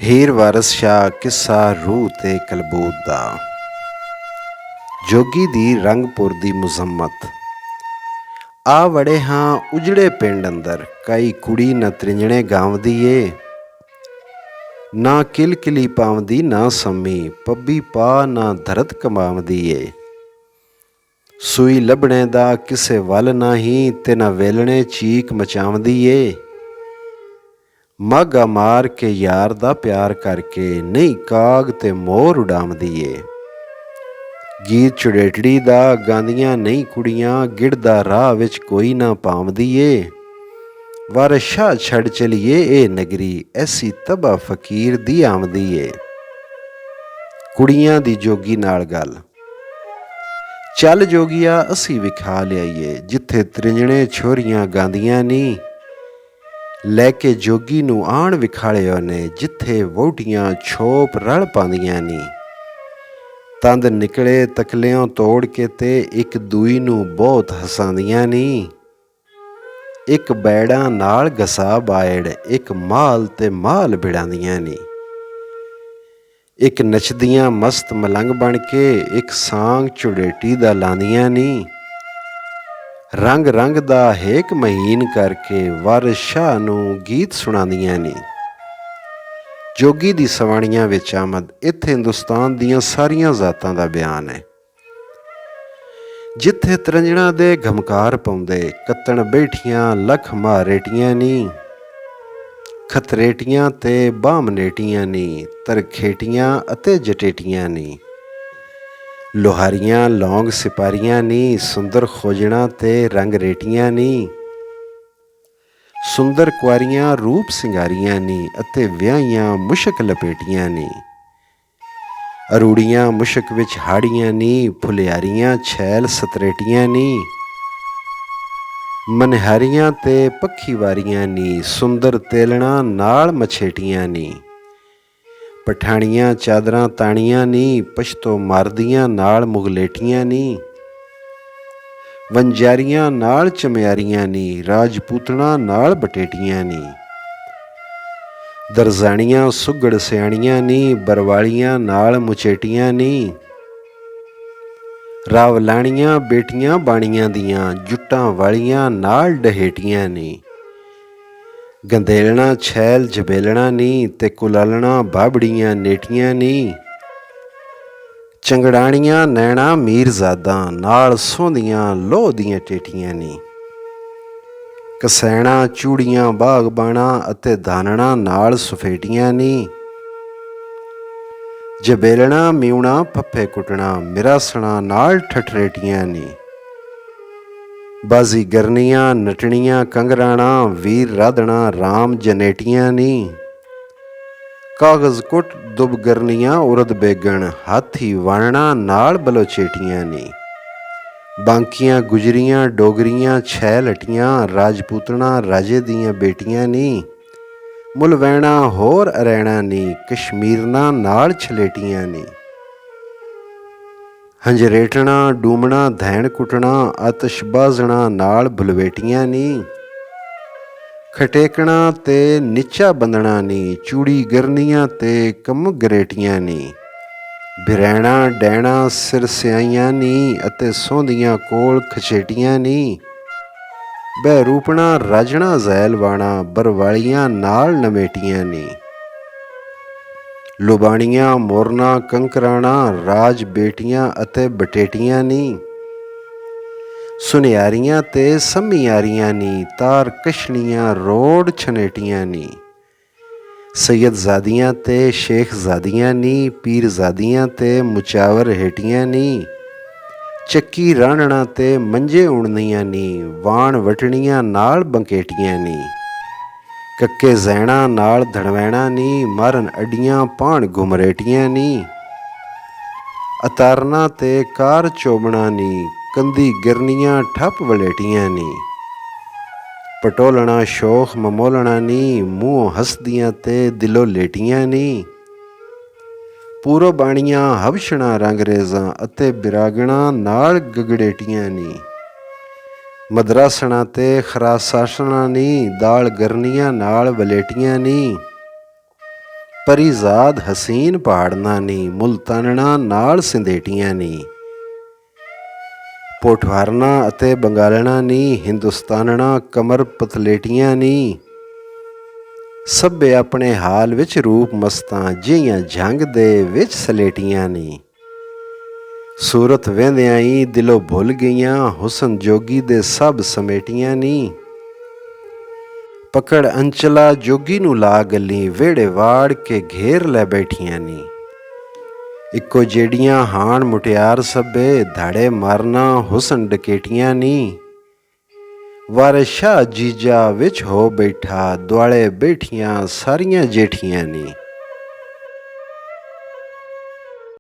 ਹੀਰ ਵਾਰਸ ਸ਼ਾਹ ਕਿੱਸਾ ਰੂਹ ਤੇ ਕਲਬੂਤ ਦਾ। ਜੋਗੀ ਦੀ ਰੰਗਪੁਰ ਦੀ ਮੁਜ਼ੰਮਤ। ਆ ਵੜੇ ਹਾਂ ਉਜੜੇ ਪਿੰਡ ਅੰਦਰ, ਕਈ ਕੁੜੀ ਨਾ ਤ੍ਰਿੰਜਣੇ ਗਾਵਦੀ ਏ। ਨਾ ਕਿਲਕਿਲੀ ਪਾਵਦੀ ਨਾ ਸੰਮੀ, ਪੱਬੀ ਪਾ ਨਾ ਧਰਤ ਕਮਾਵਦੀ ਏ। ਸੂਈ ਲੱਭਣੇ ਦਾ ਕਿਸੇ ਵੱਲ ਨਹੀਂ, ਤੇ ਨਾ ਵੇਲਣੇ ਚੀਕ ਮਚਾਵਦੀ ਏ। ਮਾਘਾ ਮਾਰ ਕੇ ਯਾਰ ਦਾ ਪਿਆਰ ਕਰਕੇ, ਨਹੀਂ ਕਾਗ ਤੇ ਮੋਰ ਉਡਾਵਦੀ ਏ। ਗੀਤ ਚੁੜੇਟੜੀ ਦਾ ਗਾਉਂਦੀਆਂ ਨਹੀਂ ਕੁੜੀਆਂ, ਗਿੜਦਾ ਰਾਹ ਵਿੱਚ ਕੋਈ ਨਾ ਪਾਵਦੀ ਏ। ਵਾਰਸ ਸ਼ਾਹ ਛੱਡ ਚਲੀਏ ਇਹ ਨਗਰੀ, ਐਸੀ ਤਬਾਹ ਫਕੀਰ ਦੀ ਆਮਦੀ ਏ। ਕੁੜੀਆਂ ਦੀ ਜੋਗੀ ਨਾਲ ਗੱਲ। ਚੱਲ ਜੋਗੀਆ ਅਸੀਂ ਵਿਖਾ ਲਿਆਈਏ, ਜਿੱਥੇ ਤ੍ਰਿੰਜਣੇ ਛੋਰੀਆਂ ਗਾਉਂਦੀਆਂ ਨੀ। ਲੈ ਕੇ ਜੋਗੀ ਨੂੰ ਆਣ ਵਿਖਾਲਿਓ ਨੇ, ਜਿੱਥੇ ਵਹੁਟੀਆਂ ਛੋਪ ਰਲ ਪਾਉਂਦੀਆਂ ਨੀ। ਤੰਦ ਨਿਕਲੇ ਤਕਲਿਆਂ ਤੋੜ ਕੇ, ਤੇ ਇੱਕ ਦੂਈ ਨੂੰ ਬਹੁਤ ਹਸਾਉਂਦੀਆਂ ਨੀ। ਇੱਕ ਬੈੜਾਂ ਨਾਲ ਗਸਾ ਬਾਇੜ, ਇੱਕ ਮਾਲ ਤੇ ਮਾਲ ਬਿੜਾਉਂਦੀਆਂ ਨੀ। ਇੱਕ ਨੱਚਦੀਆਂ ਮਸਤ ਮਲੰਗ ਬਣ ਕੇ, ਇੱਕ ਸਾਂਗ ਚੁੜੇਟੀ ਦਾ ਲਾਉਂਦੀਆਂ ਨੀ। ਰੰਗ ਰੰਗ ਦਾ ਹੇਕ ਮਹੀਨ ਕਰਕੇ, ਵਾਰਸ ਸ਼ਾਹ ਨੂੰ ਗੀਤ ਸੁਣਾਉਂਦੀਆਂ ਨੀ। ਜੋਗੀ ਦੀ ਸਵਾਣੀਆਂ ਵਿੱਚ ਆਮਦ। ਇੱਥੇ ਹਿੰਦੁਸਤਾਨ ਦੀਆਂ ਸਾਰੀਆਂ ਜ਼ਾਤਾਂ ਦਾ ਬਿਆਨ ਹੈ। ਜਿੱਥੇ ਤਰੰਜਣਾ ਦੇ ਘਮਕਾਰ ਪਾਉਂਦੇ, ਕੱਤਣ ਬੈਠੀਆਂ ਲੱਖ ਮਾਰੇਟੀਆਂ ਨੀ। ਖਤਰੇਟੀਆਂ ਤੇ ਬਾਹਮਨੇਟੀਆਂ ਨੀ, ਤਰਖੇਟੀਆਂ ਅਤੇ ਜਟੇਟੀਆਂ ਨੀ। ਲੋਹਾਰੀਆਂ ਲੌਂਗ ਸਿਪਾਰੀਆਂ ਨੀ, ਸੁੰਦਰ ਖੋਜਣਾ ਤੇ ਰੰਗ ਰੇਟੀਆਂ ਨੀ। ਸੁੰਦਰ ਕੁਆਰੀਆਂ ਰੂਪ ਸਿੰਗਾਰੀਆਂ ਨੀ, ਅਤੇ ਵਿਆਹੀਆਂ ਮੁਸ਼ਕ ਲਪੇਟੀਆਂ ਨੀ। ਅਰੂੜੀਆਂ ਮੁਸ਼ਕ ਵਿੱਚ ਹਾੜੀਆਂ ਨੀ, ਫੁਲਿਆਰੀਆਂ ਛੈਲ ਸਤਰੇਟੀਆਂ ਨੀ। ਮਨਿਹਾਰੀਆਂ ਤੇ ਪੱਖੀ ਵਾਰੀਆਂ ਨੀ, ਸੁੰਦਰ ਤੇਲਣਾ ਨਾਲ ਮਛੇਟੀਆਂ ਨੀ। ਪਠਾਣੀਆਂ ਚਾਦਰਾਂ ਤਾਣੀਆਂ ਨੀ, ਪਸ਼ਤੋ ਮਾਰਦੀਆਂ ਨਾਲ ਮੁਗਲੇਟੀਆਂ ਨੀ। ਵਣਜਾਰੀਆਂ ਨਾਲ ਚਮਿਆਰੀਆਂ ਨੀ, ਰਾਜਪੂਤਣਾ ਨਾਲ ਬਟੇਟੀਆਂ ਨੀ। ਦਰਜ਼ਾਣੀਆਂ ਸੁੱਘੜ ਸਿਆਣੀਆਂ ਨੀ, ਬਰਵਾਲੀਆਂ ਨਾਲ ਮੁਚੇਟੀਆਂ ਨੀ। ਰਾਵਲਾਣੀਆਂ ਬੇਟੀਆਂ ਬਾਣੀਆਂ ਦੀਆਂ, ਜੁੱਟਾਂ ਵਾਲੀਆਂ ਨਾਲ ਡਹੇਟੀਆਂ ਨੀ। ਗੰਧੇਲਣਾ ਛੈਲ ਜਬੇਲਣਾ ਨੀ, ਤੇ ਕੁਲਾਲਣਾ ਬਾਬੜੀਆਂ ਨੇਟੀਆਂ ਨੀ। ਚੰਗੜਾਣੀਆਂ ਨੈਣਾ ਮੀਰਜ਼ਾਦਾਂ, ਨਾਲ ਸੋਹੰਦੀਆਂ ਲੋਹ ਦੀਆਂ ਟੇਟੀਆਂ ਨੀ। ਕਸੈਣਾ ਚੂੜੀਆਂ ਬਾਗਬਾਣਾ, ਅਤੇ ਧਾਨਣਾ ਨਾਲ ਸੁਫੇਟੀਆਂ ਨੀ। ਜਬੇਲਣਾ ਮਿਉਣਾ ਫੱਫੇ ਕੁੱਟਣਾ, ਮਿਰਾਸਣਾ ਨਾਲ ਠਠਰੇਟੀਆਂ ਨੀ। ਬਾਜ਼ੀਗਰਨੀਆਂ ਨਟਣੀਆਂ ਕੰਗਰਾਣਾ, ਵੀਰ ਰਾਧਣਾ ਰਾਮ ਜਨੇਟੀਆਂ ਨੀ। ਕਾਗਜ਼ ਕੁੱਟ ਦੁਬਗਰਨੀਆਂ ਉਰਦ ਬੇਗਣ, ਹਾਥੀ ਵਾਣਣਾ ਨਾਲ ਬਲੋਚੇਟੀਆਂ ਨੀ। ਬਾਂਕੀਆਂ ਗੁਜਰੀਆਂ ਡੋਗਰੀਆਂ ਛੈ ਲਟੀਆਂ, ਰਾਜਪੂਤਣਾ ਰਾਜੇ ਦੀਆਂ ਬੇਟੀਆਂ ਨੀ। ਮੁਲਵੈਣਾ ਹੋਰ ਅਰੈਣਾ ਨੀ, ਕਸ਼ਮੀਰਨਾ ਨਾਲ ਛਲੇਟੀਆਂ ਨੀ। ਹੰਜਰੇਟਣਾ ਡੂਮਣਾ ਧੈਣ ਕੁੱਟਣਾ, ਆਤਸ਼ਬਾਜ਼ਣਾ ਨਾਲ ਭੁਲਵੇਟੀਆਂ ਨੀ। ਖਟੇਕਣਾ ਤੇ ਨੀਚਾ ਬੰਦਣਾ ਨੀ, ਚੂੜੀ ਗਰਨੀਆਂ ਤੇ ਕਮਗਰੇਟੀਆਂ ਨੀ। ਬਿਰੈਣਾ ਡੈਣਾ ਸਿਰ ਸਿਆਈਆਂ ਨੀ, ਅਤੇ ਸੋਹੰਦੀਆਂ ਕੋਲ ਖਚੇਟੀਆਂ ਨੀ। ਬਹਿਰੂਪਣਾ ਰਾਜਣਾ ਜ਼ੈਲਵਾਣਾ, ਬਰਵਾਲੀਆਂ ਨਾਲ ਨਮੇਟੀਆਂ ਨੀ। ਲੁਬਾਣੀਆਂ ਮੋਰਨਾ ਕੰਕਰਾਣਾ, ਰਾਜ ਬੇਟੀਆਂ ਅਤੇ ਬਟੇਟੀਆਂ ਨੀ। ਸੁਨਿਆਰੀਆਂ ਤੇ ਸੰਮੀਆਰੀਆਂ ਨੀ, ਤਾਰ ਕਸ਼ਣੀਆਂ ਰੋਡ ਛਨੇਟੀਆਂ ਨੀ। ਸੈਯਦਜ਼ਾਦੀਆਂ ਤੇ ਸ਼ੇਖਜ਼ਾਦੀਆਂ ਨੀ, ਪੀਰਜ਼ਾਦੀਆਂ ਤੇ ਮੁਚਾਵਰ ਹੇਟੀਆਂ ਨੀ। ਚੱਕੀ ਰਾਣਣਾ ਤੇ ਮੰਜੇ ਉਣਨੀਆਂ ਨੀ, ਵਾਣ ਵਟਣੀਆਂ ਨਾਲ ਬੰਕੇਟੀਆਂ ਨੀ। ਕੱਕੇ ਜ਼ੈਣਾ ਨਾਲ ਧੜਵੈਣਾ ਨੀ, ਮਾਰਨ ਅੱਡੀਆਂ ਪਾਣ ਘੁਮਰੇਟੀਆਂ ਨੀ। ਅਤਾਰਨਾ ਤੇ ਕਾਰ ਚੋਬਣਾ ਨੀ, ਕੰਦੀ ਗਿਰਨੀਆਂ ਠੱਪ ਵਲੇਟੀਆਂ ਨੀ। ਪਟੋਲਣਾ ਸ਼ੋਖ ਮਮੋਲਣਾ ਨੀ, ਮੂੰਹ ਹੱਸਦੀਆਂ ਤੇ ਦਿਲੋਂ ਲੇਟੀਆਂ ਨੀ। ਪੂਰਬਾਣੀਆਂ ਹਬਸ਼ਣਾ ਰੰਗਰੇਜ਼ਾਂ, ਅਤੇ ਬਿਰਾਗਣਾ ਨਾਲ ਗਗੜੇਟੀਆਂ ਨੀ। ਮਦਰਾਸਣਾ ਤੇ ਖਰਾਸਾਸਣਾ ਨੀ, ਦਾਲ ਗਰਨੀਆਂ ਨਾਲ ਵਲੇਟੀਆਂ ਨੀ। ਪਰੀਜ਼ਾਦ ਹਸੀਨ ਪਹਾੜਨਾ ਨੀ, ਮੁਲਤਾਨਣਾ ਨਾਲ ਸਿੰਧੇਟੀਆਂ ਨੀ। ਪੋਠਵਾਰਨਾ ਅਤੇ ਬੰਗਾਲਣਾ ਨੀ, ਹਿੰਦੁਸਤਾਨਣਾ ਕਮਰ ਪਤਲੇਟੀਆਂ ਨੀ। ਸਭੇ ਆਪਣੇ ਹਾਲ ਵਿੱਚ ਰੂਪ ਮਸਤਾਂ, ਜਿਹੀਆਂ ਜੰਗ ਦੇ ਵਿੱਚ ਸਲੇਟੀਆਂ ਨੀ। ਸੂਰਤ ਵਹਿੰਦਿਆਂ ਹੀ ਦਿਲੋਂ ਭੁੱਲ ਗਈਆਂ, ਹੁਸਨ ਜੋਗੀ ਦੇ ਸਭ ਸਮੇਟੀਆਂ ਨੀ। ਪਕੜ ਅੰਚਲਾ ਜੋਗੀ ਨੂੰ ਲਾ ਗੱਲੀ, ਵਿਹੜੇ ਵਾੜ ਕੇ ਘੇਰ ਲੈ ਬੈਠੀਆਂ ਨੀ। ਇੱਕੋ ਜਿਹੜੀਆਂ ਹਾਣ ਮੁਟਿਆਰ ਸਭੇ, ਧਾੜੇ ਮਾਰਨਾ ਹੁਸਨ ਡਕੇਟੀਆਂ ਨੀ। ਵਾਰਿਸ ਸ਼ਾਹ ਜੀਜਾ ਵਿੱਚ ਹੋ ਬੈਠਾ, ਦੁਆਲੇ ਬੈਠੀਆਂ ਸਾਰੀਆਂ ਜੇਠੀਆਂ ਨੀ।